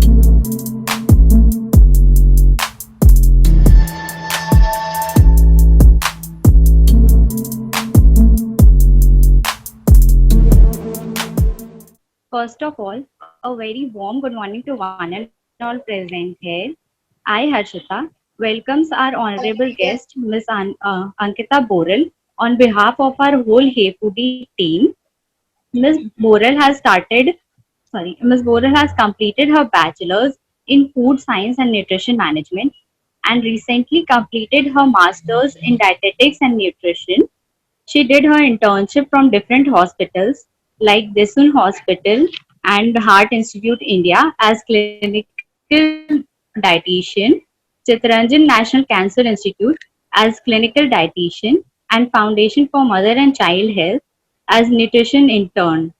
First of all, a very warm good morning to one and all present here. I, Harshita, welcomes our honorable guest, Ankita Borel, on behalf of our whole Hey Foodie team. Ms. Borel has Ms. Borel has completed her bachelor's in food science and nutrition management and recently completed her master's in dietetics and nutrition. She did her internship from different hospitals like Desun Hospital and Heart Institute India as clinical dietitian, Chittaranjan National Cancer Institute as clinical dietitian, and Foundation for Mother and Child Health as nutrition intern.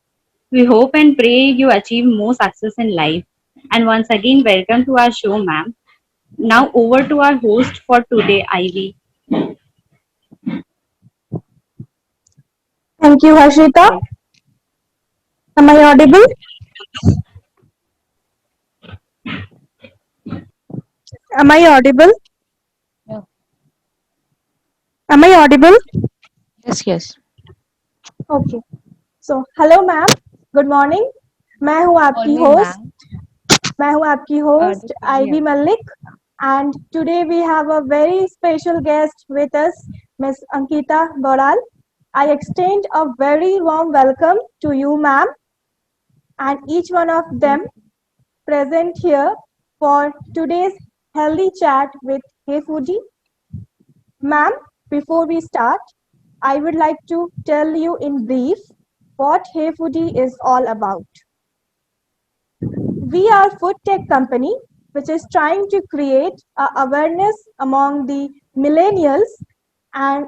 We hope and pray you achieve more success in life. And once again, welcome to our show, ma'am. Now over to our host for today, Ivy. Thank you, Harshita. Am I audible? Am I audible? Yeah. Am I audible? Yes, yes. Okay. So, hello ma'am, good morning. Call me ma'am. मैं हूँ आपकी host Just call me Ivy Ankita. Mallik and today we have a very special guest with us, Miss Ankita Boral. I extend a very warm welcome to you, ma'am, and each one of Thank them present here for today's healthy chat with Hey Foodie. Ma'am, before we start, I would like to tell you in brief what Hey Foodie is all about. We are a food tech company which is trying to create awareness among the millennials and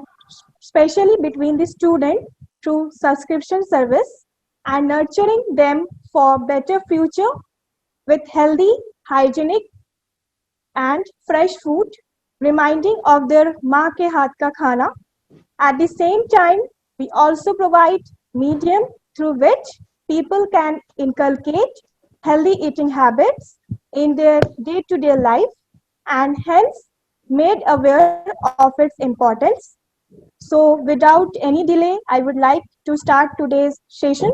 especially between the student through subscription service and nurturing them for better future with healthy, hygienic and fresh food, reminding of their maa ke haath ka khana. At the same time, we also provide medium through which people can inculcate healthy eating habits in their day-to-day life and hence made aware of its importance. So without any delay, I would like to start today's session.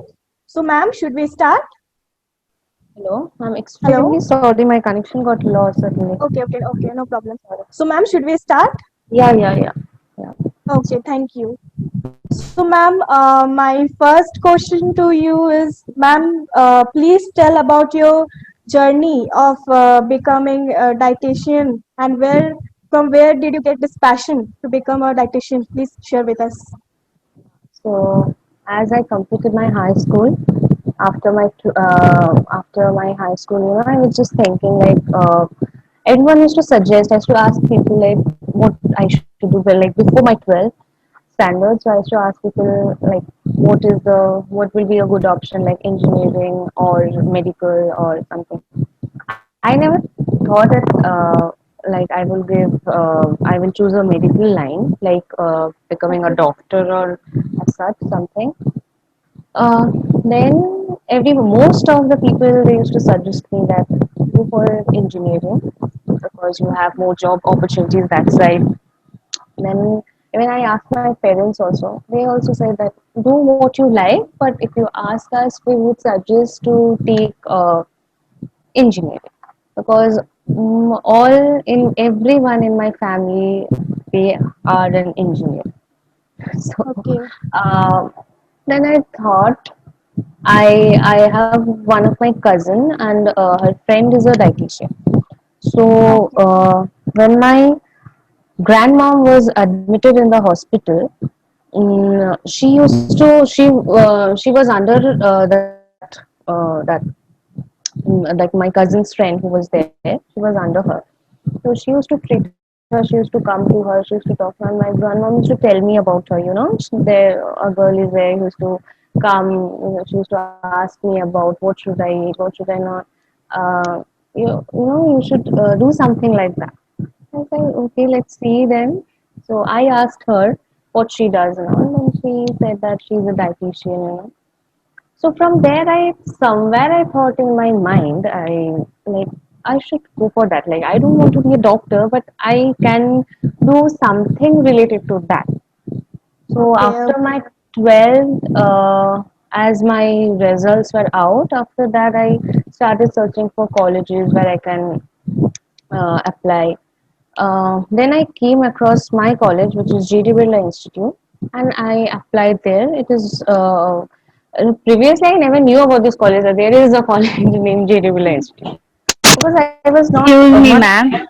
So ma'am, should we start? Hello. I'm Hello? extremely sorry. My connection got lost suddenly. Okay, no problem. So ma'am, should we start? Yeah, yeah, yeah. Yeah. Okay, thank you. So, ma'am, my first question to you is, ma'am, please tell about your journey of becoming a dietitian and from where did you get this passion to become a dietitian? Please share with us. So, as I completed my high school, after my high school, I was just thinking like everyone used to suggest, I used to ask people like what I should do, well, like before my 12th standard. So I used to ask people like what will be a good option like engineering or medical or something. I never thought that like I will choose a medical line like becoming a Okay, doctor or as such something. Then most of the people they used to suggest me that go for engineering because you have more job opportunities that side. Then when I asked my parents also, they also said that do what you like, but if you ask us, we would suggest to take engineering because all in everyone in my family they are an engineer. So okay, uh, then I thought I have one of my cousin and her friend is a dietitian. So okay, when my grandmom was admitted in the hospital, she was under that like my cousin's friend who was there. She was under her, so she used to treat her. She used to come to her. She used to talk to her. And my grandmom used to tell me about her. There a girl is there who used to come. She used to ask me about what should I eat, what should I not. Uh, you should do something like that. I said, okay, let's see then. So I asked her what she does and all, and she said that she's a dietitian. So from there, I somewhere I thought in my mind, I like I should go for that. Like, I don't want to be a doctor, but I can do something related to that. So Okay, after my 12th, as my results were out, after that I started searching for colleges where I can apply. Then I came across my college, which is J.D. Birla Institute, and I applied there. It is previously I never knew about this college. That there is a college named J.D. Birla Institute because I was not Excuse me, much. ma'am.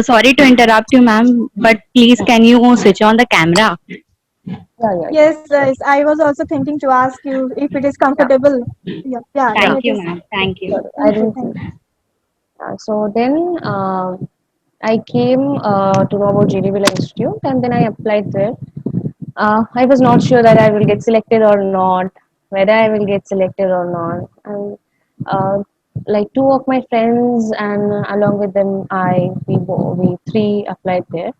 Sorry to interrupt you, ma'am, but please can you switch on the camera? Yeah, yeah, yeah. yes, Sure. yes, I was also thinking to ask you if it is Yeah, comfortable. Yeah, yeah, then yeah. Thank it you, is. ma'am. Thank you. Sorry, I Thank you, didn't see. thank you. So then I came to know about JD Villa Institute, and then I applied there. I was not sure that I will get selected or not, whether I will get selected or not. And like two of my friends, and along with them, we three applied there.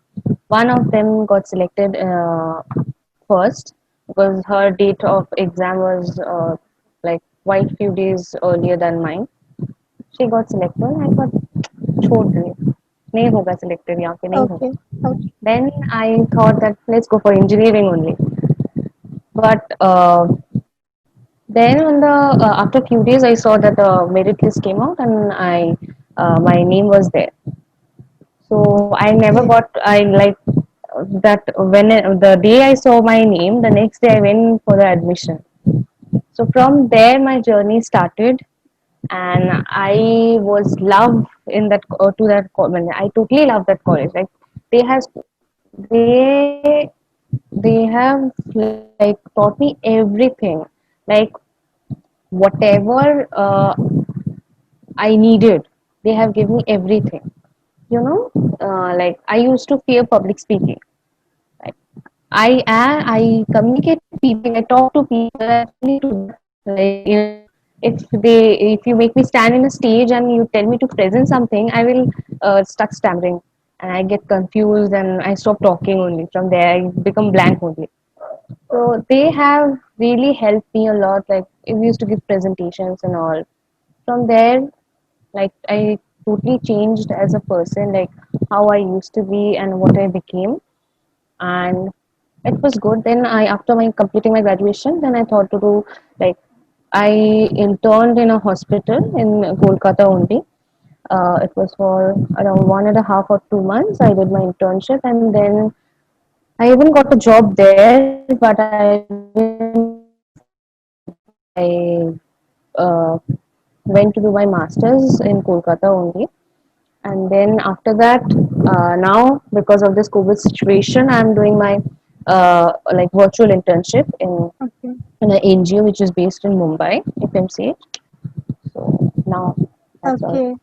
One of them got selected first because her date of exam was like quite few days earlier than mine. She got selected. I thought छोड़ दे नहीं होगा selected यहाँ पे नहीं Okay, होगा. okay, Then I thought that let's go for engineering only. But then on the after few days I saw that the merit list came out and I my name was there. So I never okay, got I like that when the day I saw my name, the next day I went for the admission. So from there my journey started, and I was love in that to that college. I totally love that college. Like they has they they have like taught me everything. Like whatever I needed, they have given me everything. You know, like I used to fear public speaking. Like I communicate with people. I talk to people. I don't need to do that. Like if you make me stand in a stage and you tell me to present something, I will start stammering and I get confused and I stop talking only. From there, I become blank only. So they have really helped me a lot. Like we used to give presentations and all. From there, like I totally changed as a person, like how I used to be and what I became, and it was good. Then I after my completing my graduation, then I thought to do like I interned in a hospital in Kolkata only. It was for around 1.5 or 2 months. I did my internship, and then I even got a job there, but I didn't finish it. I went to do my masters in Kolkata only, and then after that, now because of this COVID situation, I'm doing my like virtual internship okay, in an NGO which is based in Mumbai, FMC. So now that's all. okay,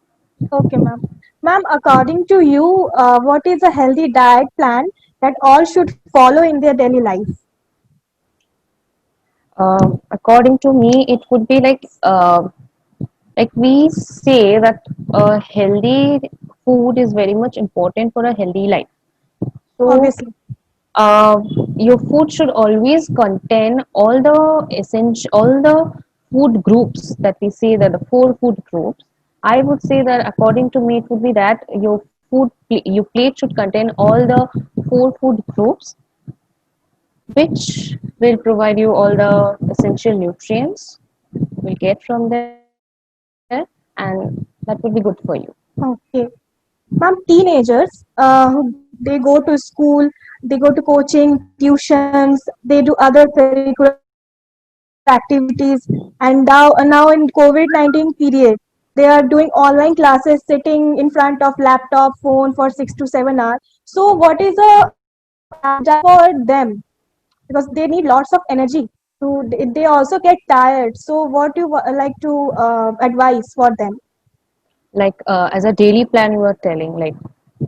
okay, ma'am. Ma'am, according to you, what is a healthy diet plan that all should follow in their daily life? According to me, it would be like we say that healthy food is very much important for a healthy life. So Obviously. uh, your food should always contain all the essential, all the food groups that we say, that the four food groups. I would say that according to me, it would be that your plate should contain all the four food groups, which will provide you all the essential nutrients you will get from there, and that would be good for you. Okay. Ma'am, teenagers, they go to school, they go to coaching, tuitions, they do other curricular activities, and now in COVID-19 period, they are doing online classes sitting in front of laptop, phone for 6 to 7 hours. So, what is a healthy diet for them? Because they need lots of energy. They also get tired. So, what do you like to advise for them? Like as a daily plan, you are telling like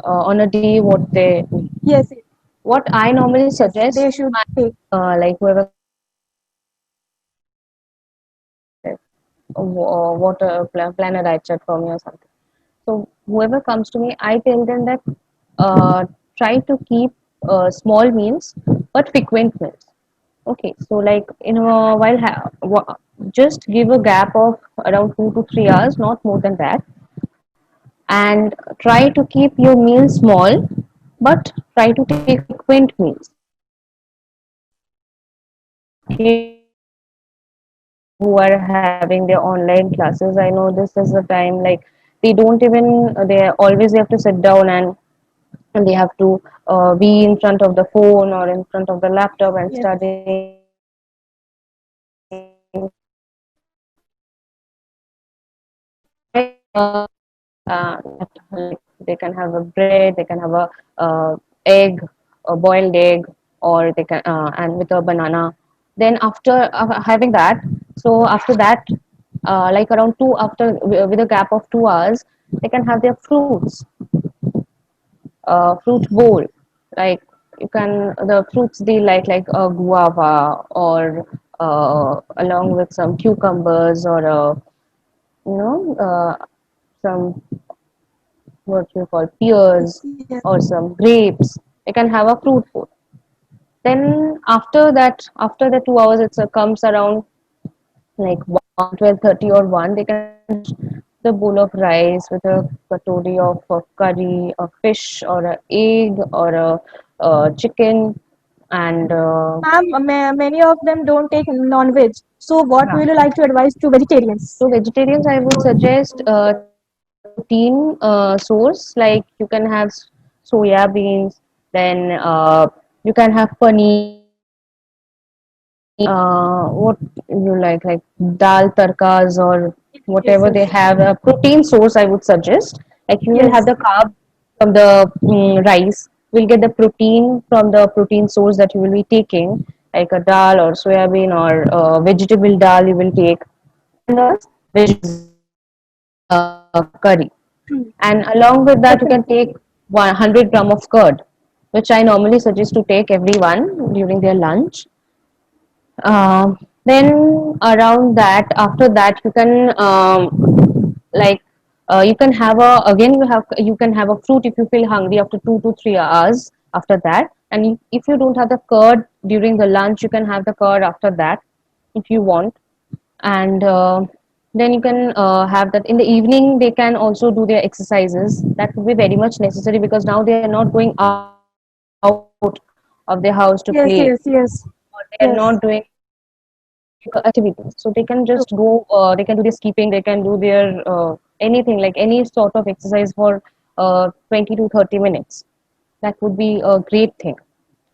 on a day what they Yes, what I normally yes, suggest they to should my take. like whoever comes to me, I tell them that what plan a diet chart for me or something. So whoever comes to me, I tell them that try to keep small meals but frequent meals. Okay, so like in a while, just give a gap of around 2 to 3 hours, not more than that, and try to keep your meals small, but try to take frequent meals. Who are having their online classes, I know this is the time like they don't even they always have to sit down and they have to be in front of the phone or in front of the laptop and Yes, studying. That like they can have a bread, they can have a egg, a boiled egg, or they can and with a banana. Then after having that, so after that, like around two after with a gap of 2 hours, they can have their fruits, fruit bowl. Like you can the fruits they like a guava or along with some cucumbers or you know some what you call pears yes, or some grapes. They can have a fruit bowl. Then after the 2 hours, it comes around like 1, 12:30 or 1. They can the bowl of rice with a katori of curry, a fish or a egg or a chicken and ma'am, many of them don't take non-veg. So, what yeah. will you like to advise to vegetarians? So vegetarians, I would suggest take a protein source like you can have soya beans, then you can have paneer, any what you like dal tarkas or Yes, whatever they yes, have a protein source. I would suggest like you will have yes. the carb from the rice. Will get the protein from the protein source that you will be taking, like a dal or soya bean or vegetable dal you will take, and the veggies like curry. True. And along with that, you can Definitely. take 100 gram of curd, which I normally suggest to take everyone during their lunch. Then around that, after that, you can like you can have a again you can have a fruit if you feel hungry after 2 to 3 hours after that. And if you don't have the curd during the lunch, you can have the curd after that if you want. And then you can have that in the evening. They can also do their exercises. That would be very much necessary because now they are not going out of their house to play, Yes, or yes, they are yes, not doing yes. activities, so they can just True. go they can do their skipping, they can do their anything like any sort of exercise for 20 to 30 minutes. That would be a great thing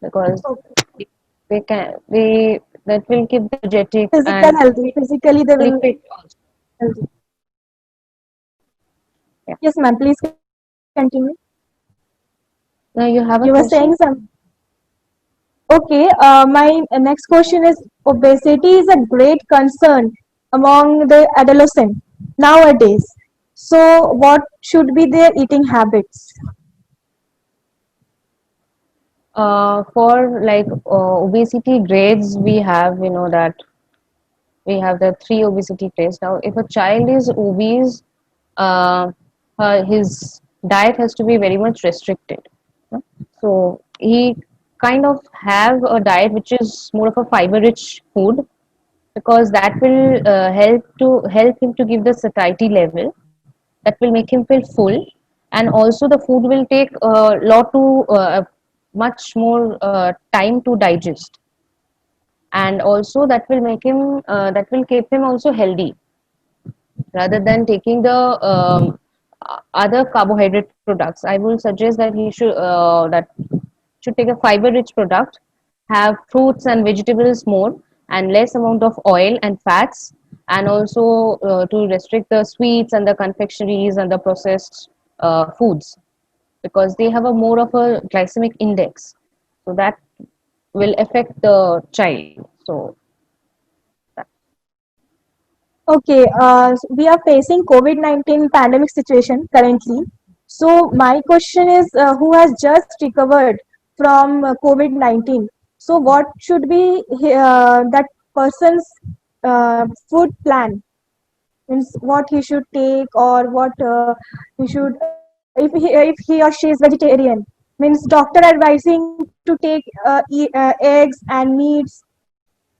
because Okay. they can they that will keep them energetic Physical and healthy. Physically, they physically will fit also. healthy. Yeah. Yes, ma'am. Please continue. Now you have a You were question. saying some. Okay. My next question is: obesity is a great concern among the adolescent nowadays. So, what should be their eating habits? For like obesity grades, we have that we have the three obesity grades. Now, if a child is obese, uh, his diet has to be very much restricted. So he kind of have a diet which is more of a fiber-rich food because that will help him to give the satiety level that will make him feel full, and also the food will take a lot to much more time to digest, and also that will keep him also healthy rather than taking the other carbohydrate products. I will suggest that he should take a fiber rich product, have fruits and vegetables more, and less amount of oil and fats, and also to restrict the sweets and the confectionaries and the processed foods because they have a more of a glycemic index, so that will affect the child. So Okay, we are facing COVID-19 pandemic situation currently. So my question is, who has just recovered from COVID-19? So what should be that person's food plan? Means what he should take or what he should, if he or she is vegetarian. Means doctor advising to take eggs and meats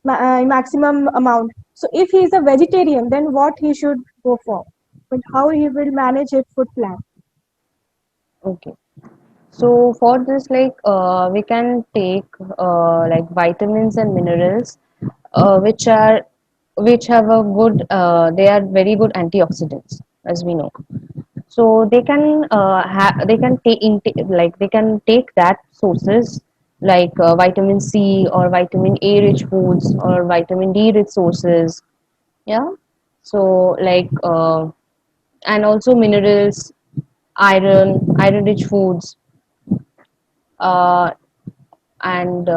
maximum amount. So if he is a vegetarian, then what he should go for? But how he will manage his food plan? Okay. So for this, we can take like vitamins and minerals, which are which have a good they are very good antioxidants, as we know. So they can take like they can take that sources like vitamin C or vitamin A rich foods or vitamin D rich sources. Yeah. So and also minerals, iron rich foods, uh, and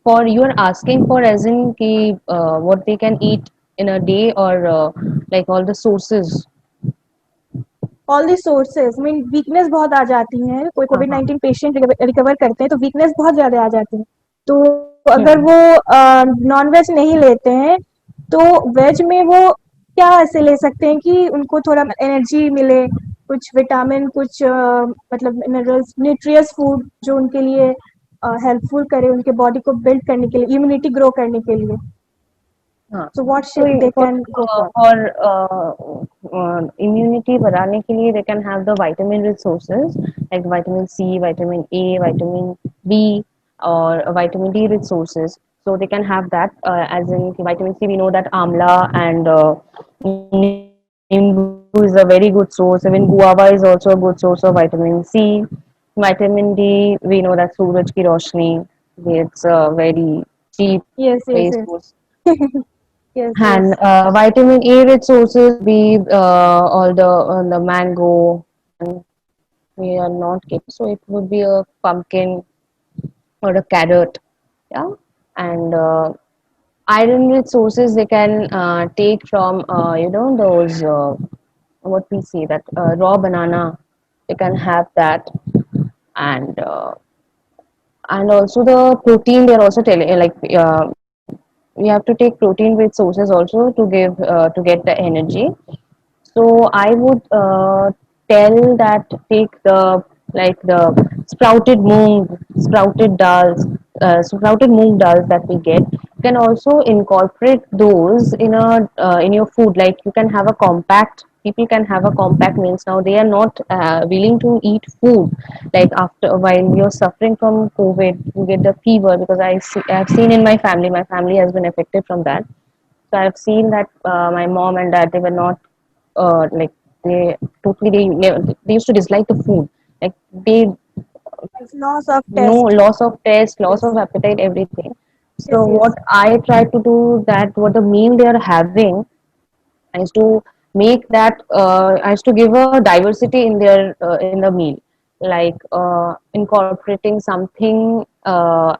for you are asking for as in ki what they can eat in a day or like all the sources. All the sources mean weakness बहुत आ जाती है, कोई हाँ Covid हाँ 19 patient recover करते हैं तो weakness बहुत ज्यादा आ जाती है, तो अगर हम्म वो नॉन वेज नहीं लेते हैं तो वेज में वो क्या ऐसे ले सकते हैं कि उनको थोड़ा एनर्जी मिले, कुछ विटामिन, कुछ मतलब मिनरल्स, न्यूट्रियस फूड जो उनके लिए हेल्पफुल करे, उनके बॉडी को बिल्ड करने के लिए, इम्यूनिटी ग्रो करने के लिए. हाँ सो व्हाट तो they can go for? immunity बढ़ाने के लिए they can have the vitamin rich sources like vitamin C, vitamin A, vitamin B or vitamin D rich sources. So they can have that as in vitamin C we know that amla and nimbu is a very good source. Even guava is also a good source of vitamin C. Vitamin D we know that suraj ki roshni, it's a very cheap yes yes based yes. source. Yes And yes. vitamin A rich sources would be all the mango, and we are not getting, so it would be a pumpkin or a carrot, yeah. And iron rich sources they can take from those what we say that raw banana, they can have that. And also the protein they're also telling we have to take protein rich sources also to give to get the energy. So I would tell that take the sprouted moong dals that we get. You can also incorporate those in your food. Like you can have a compact. People can have a compact meals now. They are not willing to eat food. Like after while you're suffering from COVID, you get the fever because I've seen in my family. My family has been affected from that. So I've seen that my mom and dad they were not like they totally they used to dislike the food. Like they Loss of no taste. loss of taste, loss Yes. of appetite, everything. So Yes, what yes. I try to do that what the meal they are having I used to make that I used to give a diversity in the meal, like incorporating something,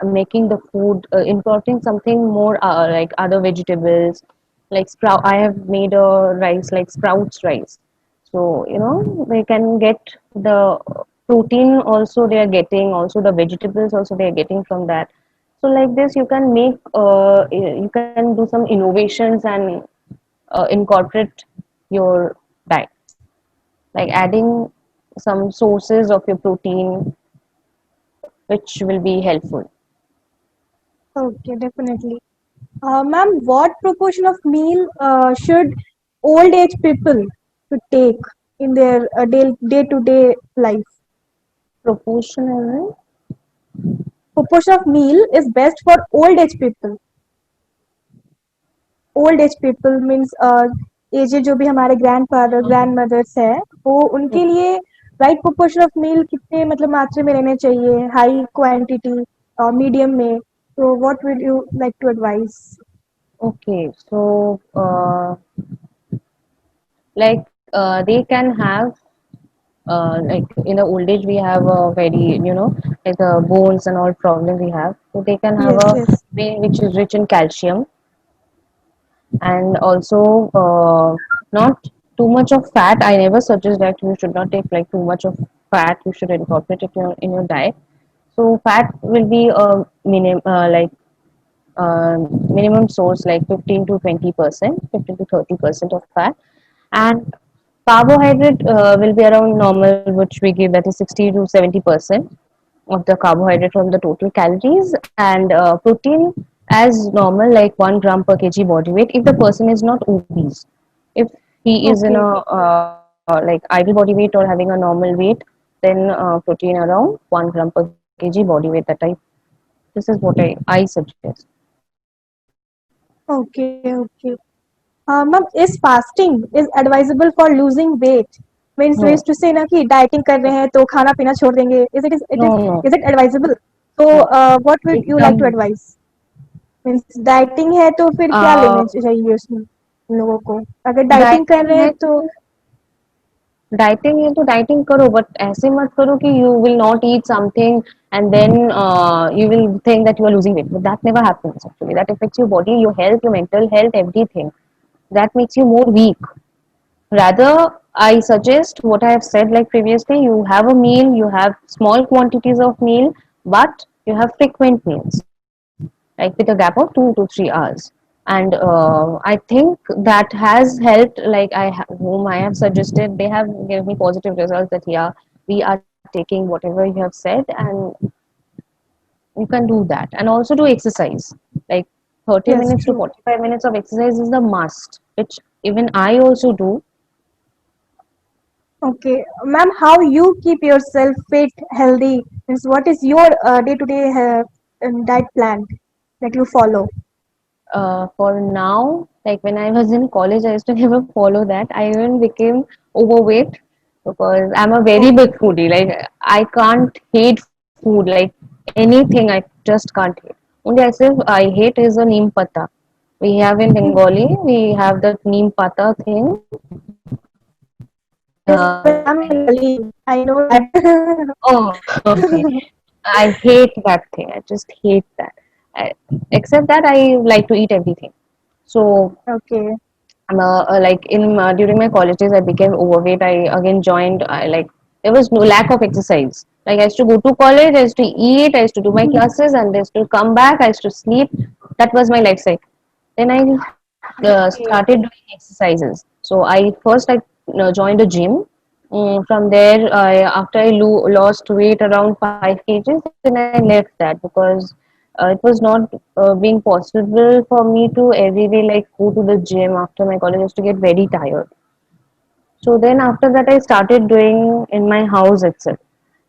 making the food, incorporating something more like other vegetables, like sprout. I have made a rice like sprouts rice, so they can get the protein also they are getting, also the vegetables also they are getting from that. So like this, you can make you can do some innovations and incorporate your diet, like adding some sources of your protein, which will be helpful. Okay, definitely. Ma'am, what proportion of meal should old age people to take in their day to day life? Proportional. Proportion of meal is best for old age people. Old age people means aged जो भी हमारे grandfather grand mother's है, वो उनके लिए right proportion of मील कितने मतलब मात्रा में रहने चाहिए, हाई क्वांटिटी और मीडियम में, तो what will you like to advice? Okay, so they can have like in the old age we have a very like the bones and all problem we have, so they can have yes a yes. meal which is rich in calcium, and also not too much of fat. I never suggest that you should not take like too much of fat. You should incorporate it in your diet. So fat will be a minimum source like 15 to 20%, 15 to 30% of fat, and carbohydrate will be around normal, which we give that is 60 to 70% of the carbohydrate from the total calories, and protein as normal, like 1 gram per kg body weight, if the person is not obese. If he is in a Okay. like ideal body weight or having a normal weight, then protein around 1 gram per kg body weight. This is what I suggest. Okay. Okay. Ma'am, is fasting is advisable for losing weight? Means we No, used to say ना कि dieting कर रहे हैं तो खाना पीना छोड़ देंगे. no, Is it advisable? So no. what would you like to एकदम advise? Means dieting है तो फिर क्या लेने चाहिए उसमें लोगों को? अगर dieting कर डाइटिंग रहे हैं है तो तो डाइटिंग है तो डाइटिंग करो, बट ऐसे मत करो कि you will not eat something and then you will think that you are losing weight, but that never happens. Actually, that affects your body, your health, your mental health, everything. That makes you more weak. Rather, I suggest what I have said like previously. You have a meal, you have small quantities of meal, but you have frequent meals, like with a gap of 2 to 3 hours. And I think that has helped. Like whom I have suggested, they have given me positive results that yeah, we are taking whatever you have said, and you can do that. And also do exercise. Like 30 yes, minutes to true. 45 minutes of exercise is the must, which even I also do. Okay, ma'am, how you keep yourself fit, healthy? Means what is your day-to-day diet plan that you follow? For now, like when I was in college, I used to never follow that. I even became overweight because I'm a very Okay, big foodie. Like I can't hate food. Like anything, I just can't hate. Only I hate is a neem pata. We have in Bengali, we have that neem pata thing. yes, ma'am, I'm Bengali. I know that. Oh, okay. I hate that thing. I just hate that. I, except that I like to eat everything. So Okay, like in during my college days I became overweight. I again joined. I like there was no lack of exercise. Like I used to go to college, I used to eat, I used to do my classes, and I used to come back, I used to sleep. That was my life cycle. Then I started okay, doing exercises. So I joined a gym. From there, after I lost weight around 5 kgs, then I left that because it was not being possible for me to every day like go to the gym after my college. I used to get very tired. So then after that, I started doing in my house itself.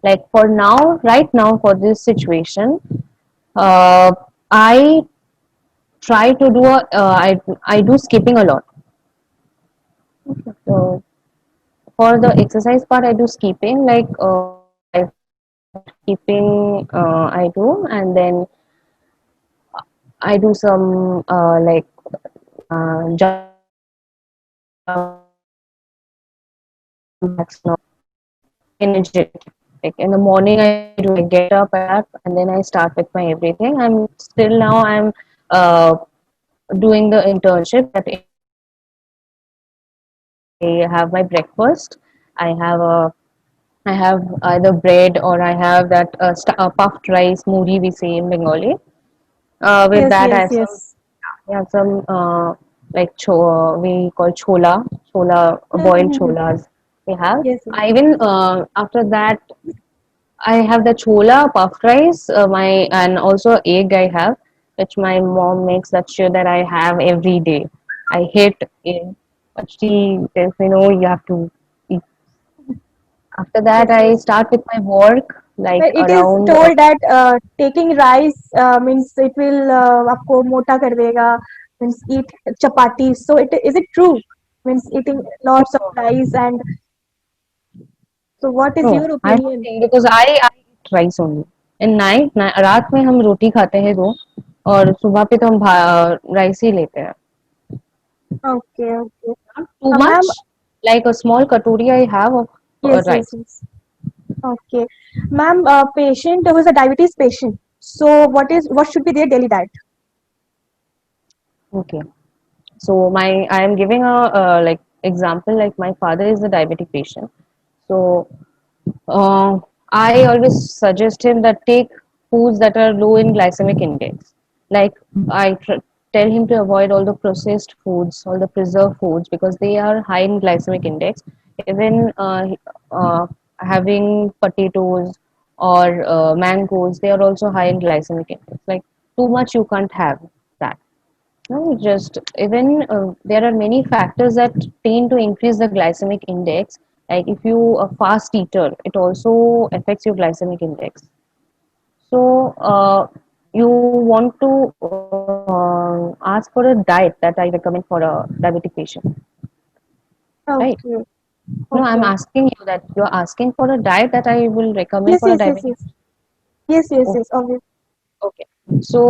Like for now, right now for this situation, uh, I try to do I do skipping a lot. So for the exercise part, I do skipping like 5 minutes of skipping I do, and then I do some jumping jacks and all, energetic. Like in the morning, I do. I get up, I wake up, and then I start with my everything. I'm uh, doing the internship. That in my internship, I have my breakfast. I have a I have either bread or I have that puffed rice, muri we say in Bengali. With yes, that, yes, yes. I have some we call chola, boiled Mm-hmm. cholas. We have. Yes, yes. I even after that I have the chola puffed rice, and also egg I have, which my mom makes that sure that I have every day. I hate egg, but she tells me no, you have to eat. After that, Yes, I yes. start with my work like But it is around told that taking rice means it will आपको मोटा कर देगा. Means eat chapati. So is it true? Means eating lots of rice and so what is no, your I don't opinion? think because I eat rice only. In night, रात में हम रोटी खाते हैं दो और सुबह पे तो हम राइस ही लेते हैं. Okay, okay. Not too Ma'am, much, like a small katuri I have of yes, yes, rice. yes. Okay. Ma'am, patient who is a diabetes patient. So what should be their daily diet? Okay. So I am giving a like example. Like my father is a diabetic patient. So I always suggest him that take foods that are low in glycemic index. Like tell him to avoid all the processed foods, all the preserved foods because they are high in glycemic index. Even having potatoes or mangoes, they are also high in glycemic index. Like too much you can't have that. No, just even there are many factors that tend to increase the glycemic index. Like if you a fast eater, it also affects your glycemic index. So you want to ask for a diet that I recommend for a diabetic patient, right? Okay. No, I'm Okay. asking you that you're asking for a diet that I will recommend Yes, for a yes, yes, diabetic. yes. Yes, yes, Oh, yes. Obviously. okay. So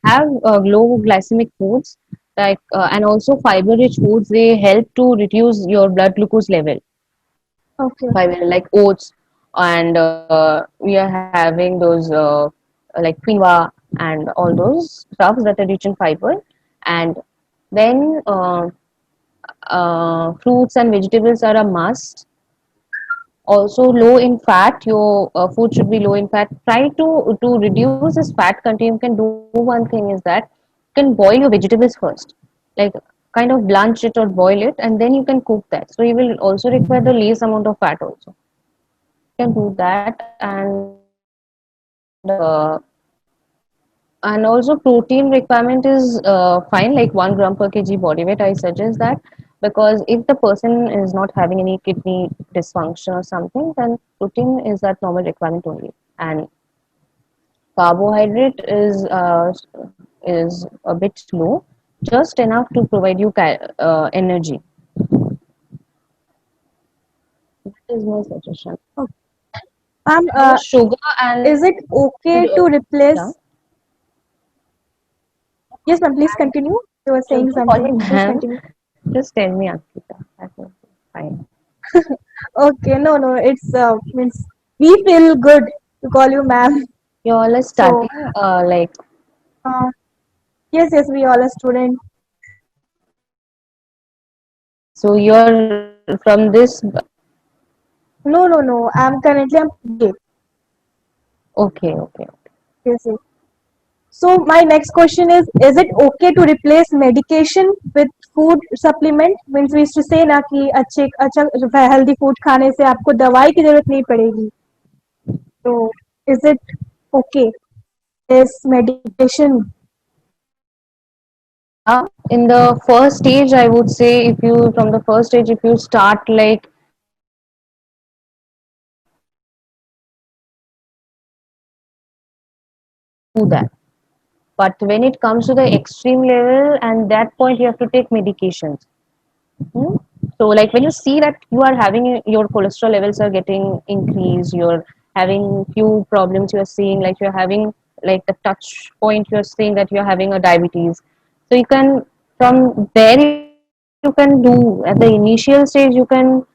have low glycemic foods like and also fiber-rich foods. They help to reduce your blood glucose level. Okay. Fiber like oats, and we are having those like quinoa and all those stuffs that are rich in fiber. And then fruits and vegetables are a must. Also low in fat, your food should be low in fat. Try to reduce this fat content. You can do one thing is that you can boil your vegetables first, like kind of blanch it or boil it, and then you can cook that, so you will also require the least amount of fat also. You can do that. And also protein requirement is fine, like 1 gram per kg body weight. I suggest that, because if the person is not having any kidney dysfunction or something, then protein is that normal requirement only. And carbohydrate is a bit low, just enough to provide you energy. That is my suggestion. Okay. Ma'am, Because sugar and is it okay to yeah, replace? Yes, ma'am. Please continue. You were saying don't call me something. Please ma'am. continue. Just tell me Ankita. That will be fine. Okay. No, no. It's means we feel good to call you ma'am. You all are So, studying, like, uh, yes, yes. We all are student. so you're from this. No, no, no. I'm currently BA. Okay, okay. Yes, yes. So my next question is it okay to replace medication with food supplement? Means we used to say ना कि अच्छे अच्छा healthy food खाने से आपको दवाई की जरूरत नहीं पड़ेगी. So is it okay? Is medication? Yeah, in the first stage, I would say if you, from the first stage, if you start like do that. But when it comes to the extreme level, and that point, you have to take medications. Hmm? So, like when you see that you are having your cholesterol levels are getting increased, you're having few problems, you're seeing like you're having like the touch point, you're seeing that you're having a diabetes. So you can, from there you can do at the initial stage, you can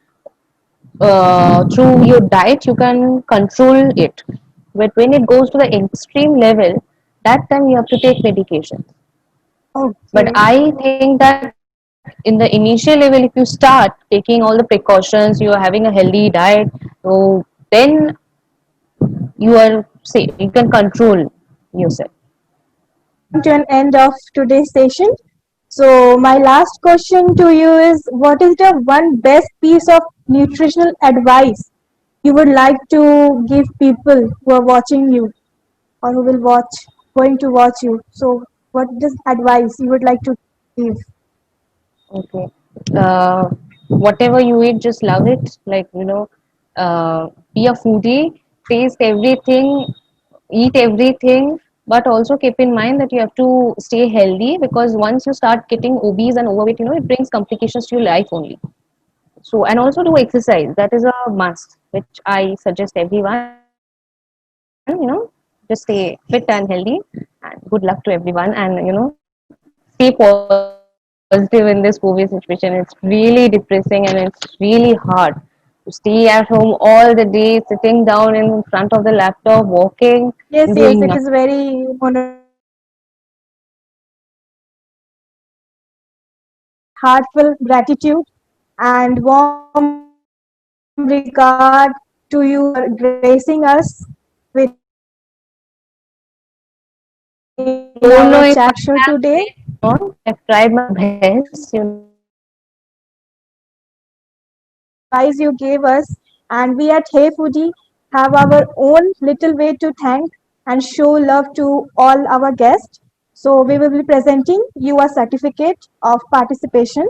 through your diet you can control it. But when it goes to the extreme level, that time you have to take medication. But Okay. I think that in the initial level, if you start taking all the precautions, you are having a healthy diet, so then you are safe. You can control yourself. We have come to an end of today's session. So my last question to you is, what is the one best piece of nutritional advice you would like to give people who are watching you or who will watch, going to watch you? So what is advice you would like to give? Okay. Whatever you eat, just love it. Like, be a foodie, taste everything, eat everything, but also keep in mind that you have to stay healthy, because once you start getting obese and overweight, it brings complications to your life only. So, and also do exercise. That is a must, which I suggest everyone, just stay fit and healthy. And good luck to everyone. And, stay positive in this COVID situation. It's really depressing and it's really hard to stay at home all the day, sitting down in front of the laptop, walking and doing nothing. Yes, yes, it is very monotonous. Heartfelt gratitude and warm regard to you for gracing us with your presence in our chat show today. Don't know if I have said more. I've tried my best. The advice you gave us, and we at Hey Foodie have our own little way to thank. and show love to all our guests. So we will be presenting you a certificate of participation.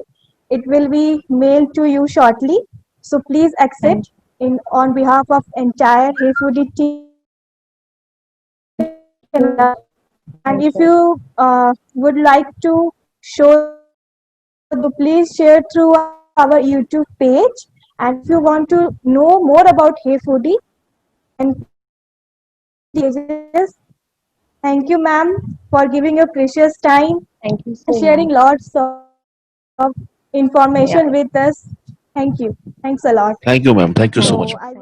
It will be mailed to you shortly. So please Thank accept in on behalf of entire Hey Foodie team. And if thank you you. would like to show the please share through our YouTube page. And if you want to know more about Hey Foodie, then please share it on our pages. Thank you, ma'am, for giving your precious time Thank you and so sharing much. lots of information with Yeah. us. Thank you. Thanks a lot. Thank you, ma'am. Thank you so Thank much. So I